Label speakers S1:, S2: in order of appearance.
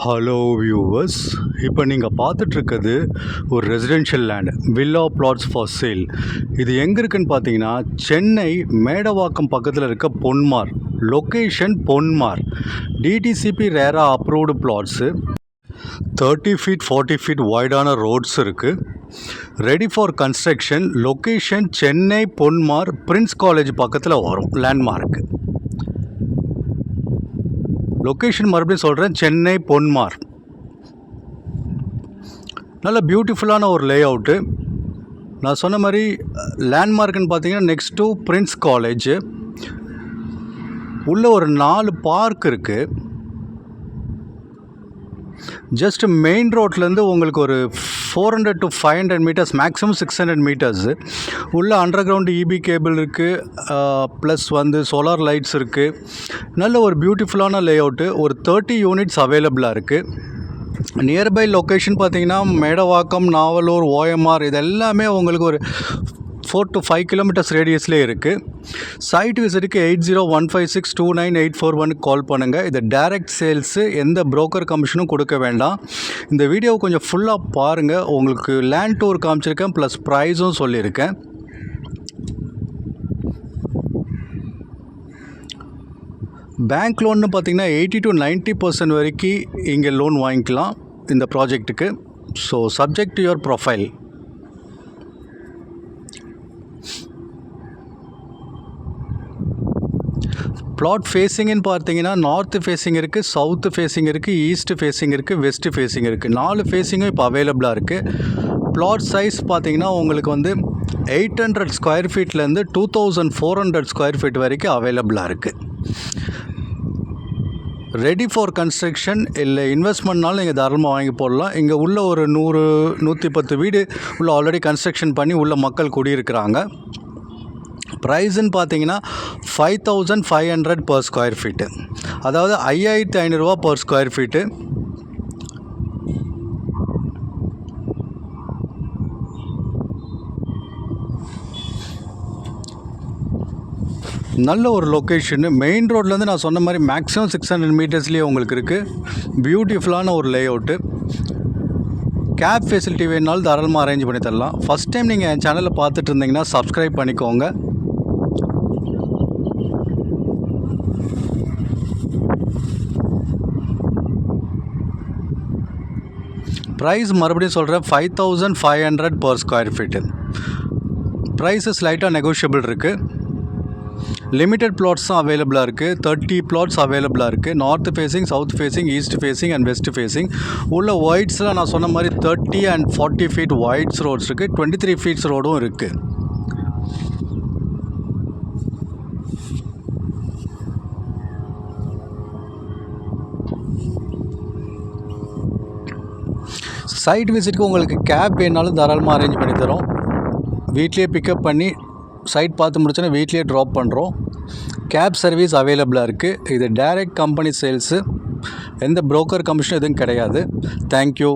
S1: Hello viewers, இப்போ நீங்கள் பார்த்துட்ருக்கிறது ஒரு residential land villa plots for sale. இது எங்கே இருக்குதுன்னு பார்த்தீங்கன்னா சென்னை மேடவாக்கம் பக்கத்தில் இருக்க Ponmar. Location Ponmar. DTCP RERA approved plots. 30 feet 40 feet வைடான ரோட்ஸ் இருக்குது. Ready for construction. Location Chennai Ponmar Prince College பக்கத்தில் வரும் லேண்ட்மார்க்கு. லொக்கேஷன் மறுபடியும் சொல்கிறேன், சென்னை பொன்மார். நல்ல பியூட்டிஃபுல்லான ஒரு லே அவுட்டு. நான் சொன்ன மாதிரி லேண்ட்மார்க்குன்னு பார்த்தீங்கன்னா நெக்ஸ்ட் டு பிரின்ஸ் காலேஜ். உள்ளே ஒரு 4 பார்க் இருக்குது. ஜஸ்ட் மெயின் ரோட்லேருந்து உங்களுக்கு ஒரு 400 to 500 meters, மேக்ஸிமம் 600 meters. உள்ள அண்டர் கிரவுண்டு இபி கேபிள் இருக்குது, ப்ளஸ் சோலார் லைட்ஸ் இருக்குது. நல்ல ஒரு பியூட்டிஃபுல்லான லே அவுட்டு. ஒரு 30 units அவைலபிளாக இருக்குது. நியர்பை லொக்கேஷன் பார்த்தீங்கன்னா மேடவாக்கம், நாவலூர், ஓஎம்ஆர் இது எல்லாமே உங்களுக்கு ஒரு 4 to 5 kilometers ரேடியஸ்லேயே இருக்குது. சைட் விசிட்டுக்கு 8015629841 கால் பண்ணுங்கள். இது டைரக்ட் சேல்ஸு, எந்த புரோக்கர் கமிஷனும் கொடுக்க வேண்டாம். இந்த வீடியோவை கொஞ்சம் ஃபுல்லாக பாருங்கள். உங்களுக்கு லேண்ட் டூர் காமிச்சிருக்கேன், ப்ளஸ் ப்ரைஸும் சொல்லியிருக்கேன். பேங்க் லோன்னு பார்த்தீங்கன்னா 80 to 90% வரைக்கும் இங்கே லோன் வாங்கிக்கலாம் இந்த ப்ராஜெக்ட்டுக்கு. So subject to your profile. Plot ஃபேஸிங்னு பார்த்தீங்கன்னா நார்த்து ஃபேஸிங் இருக்குது, சவுத்து ஃபேஸிங் இருக்குது, ஈஸ்ட் ஃபேஸிங் இருக்குது, வெஸ்ட்டு ஃபேஸிங் இருக்குது. 4 ஃபேஸிங்கும் இப்போ அவைலபிளாக இருக்குது. பிளாட் சைஸ் பார்த்தீங்கன்னா உங்களுக்கு 800 square feetலேருந்து 2400 square feet வரைக்கும் அவைலபிளாக இருக்குது. ரெடி ஃபார் கன்ஸ்ட்ரக்ஷன் இல்லை இன்வெஸ்ட்மெண்ட்னாலும் நீங்கள் தாராளமாக வாங்கி போடலாம். இங்கே உள்ள ஒரு 100-110 வீடு உள்ள ஆல்ரெடி கன்ஸ்ட்ரக்ஷன் பண்ணி உள்ள மக்கள் குடியிருக்கிறாங்க. ப்ரைஸுன்னு பார்த்தீங்கன்னா 5500 per square feet, அதாவது 5500 per square feet. நல்ல ஒரு லொக்கேஷனு. மெயின் ரோட்லேருந்து நான் சொன்ன மாதிரி மேக்ஸிமம் 600 metersலேயே உங்களுக்கு இருக்குது. பியூட்டிஃபுல்லான ஒரு லே அவுட்டு. கேப் ஃபெசிலிட்டி வேணுனாலும் தாராளமாக அரேஞ்ச் பண்ணி தரலாம். ஃபஸ்ட் டைம் நீங்கள் என் சேனலில் பார்த்துட்டு இருந்தீங்கன்னா சப்ஸ்கிரைப் பண்ணிக்கோங்க. ப்ரைஸ் மறுபடியும் சொல்கிறேன், 5500 per square feet. ப்ரைஸு ஸ்லைட்டாக நெகோஷியபிள் இருக்குது. லிமிட்டட் பிளாட்ஸும் அவைலபிளாக இருக்குது. 30 plots அவைலபிளாக இருக்குது. North facing, south facing, east facing and west facing. உள்ள ஒயிட்ஸில் நான் சொன்ன மாதிரி 30 and 40 feet ஒயிட்ஸ் ரோட்ஸ் இருக்குது. 23 feet ரோடும் இருக்குது. சைட் விசிட்டுக்கு உங்களுக்கு கேப் வேணாலும் தாராளமாக அரேஞ்ச் பண்ணி தரோம். வீட்லேயே பிக்கப் பண்ணி சைட் பார்த்து முடிச்சோன்னா வீட்லேயே ட்ராப் பண்ணுறோம். கேப் சர்வீஸ் அவைலபிளாக இருக்குது. இது டைரக்ட் கம்பெனி சேல்ஸு, எந்த புரோக்கர் கமிஷன் எதுவும் கிடையாது. தேங்க்யூ.